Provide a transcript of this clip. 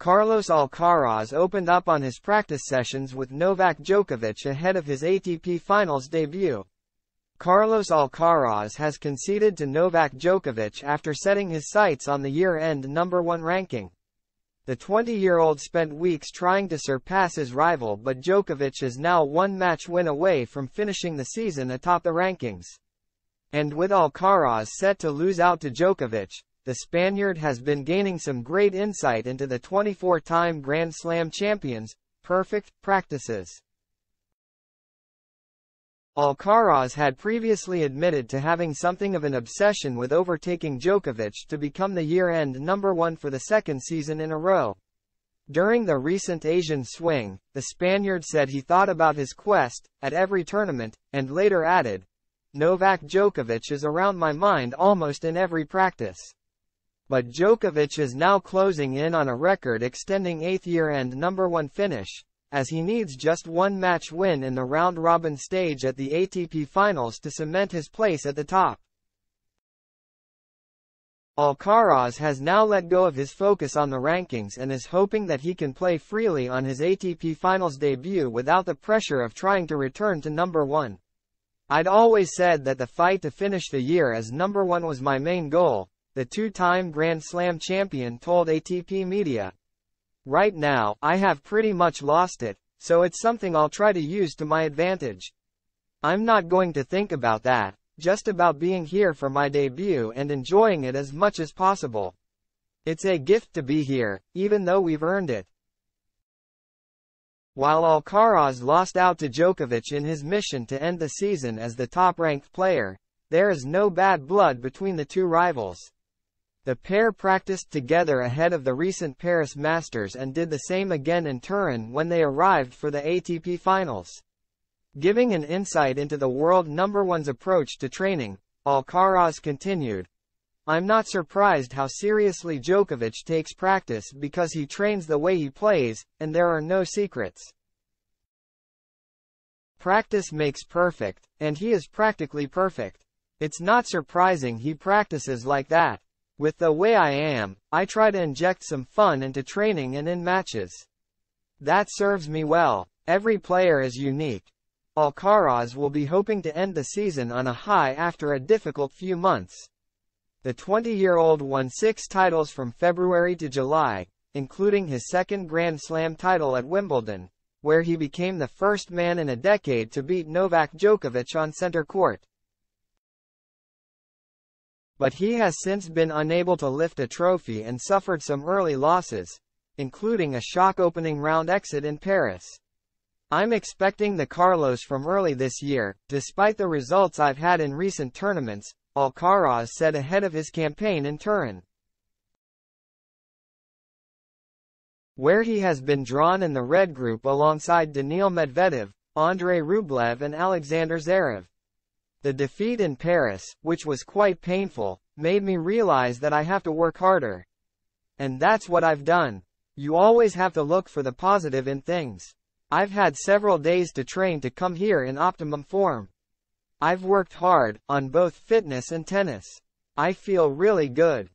Carlos Alcaraz opened up on his practice sessions with Novak Djokovic ahead of his ATP Finals debut. Carlos Alcaraz has conceded to Novak Djokovic after setting his sights on the year-end #1 ranking. The 20-year-old spent weeks trying to surpass his rival, but Djokovic is now one match win away from finishing the season atop the rankings. And with Alcaraz set to lose out to Djokovic, the Spaniard has been gaining some great insight into the 24-time Grand Slam champion's perfect practices. Alcaraz had previously admitted to having something of an obsession with overtaking Djokovic to become the year-end #1 for the second season in a row. During the recent Asian swing, the Spaniard said he thought about his quest at every tournament, and later added, "Novak Djokovic is around my mind almost in every practice." But Djokovic is now closing in on a record-extending 8th year-end #1 finish, as he needs just one match win in the round-robin stage at the ATP Finals to cement his place at the top. Alcaraz has now let go of his focus on the rankings and is hoping that he can play freely on his ATP Finals debut without the pressure of trying to return to #1. "I'd always said that the fight to finish the year as #1 was my main goal," the two-time Grand Slam champion told ATP Media. "Right now, I have pretty much lost it, so it's something I'll try to use to my advantage. I'm not going to think about that, just about being here for my debut and enjoying it as much as possible. It's a gift to be here, even though we've earned it." While Alcaraz lost out to Djokovic in his mission to end the season as the top-ranked player, there is no bad blood between the two rivals. The pair practiced together ahead of the recent Paris Masters and did the same again in Turin when they arrived for the ATP Finals. Giving an insight into the world #1's approach to training, Alcaraz continued, "I'm not surprised how seriously Djokovic takes practice because he trains the way he plays, and there are no secrets. Practice makes perfect, and he is practically perfect. It's not surprising he practices like that. With the way I am, I try to inject some fun into training and in matches. That serves me well. Every player is unique." Alcaraz will be hoping to end the season on a high after a difficult few months. The 20-year-old won 6 titles from February to July, including his second Grand Slam title at Wimbledon, where he became the first man in a decade to beat Novak Djokovic on center court. But he has since been unable to lift a trophy and suffered some early losses, including a shock opening round exit in Paris. "I'm expecting the Carlos from early this year, despite the results I've had in recent tournaments," Alcaraz said ahead of his campaign in Turin, where he has been drawn in the red group alongside Daniil Medvedev, Andrei Rublev and Alexander Zverev. "The defeat in Paris, which was quite painful, made me realize that I have to work harder. And that's what I've done. You always have to look for the positive in things. I've had several days to train to come here in optimum form. I've worked hard, on both fitness and tennis. I feel really good."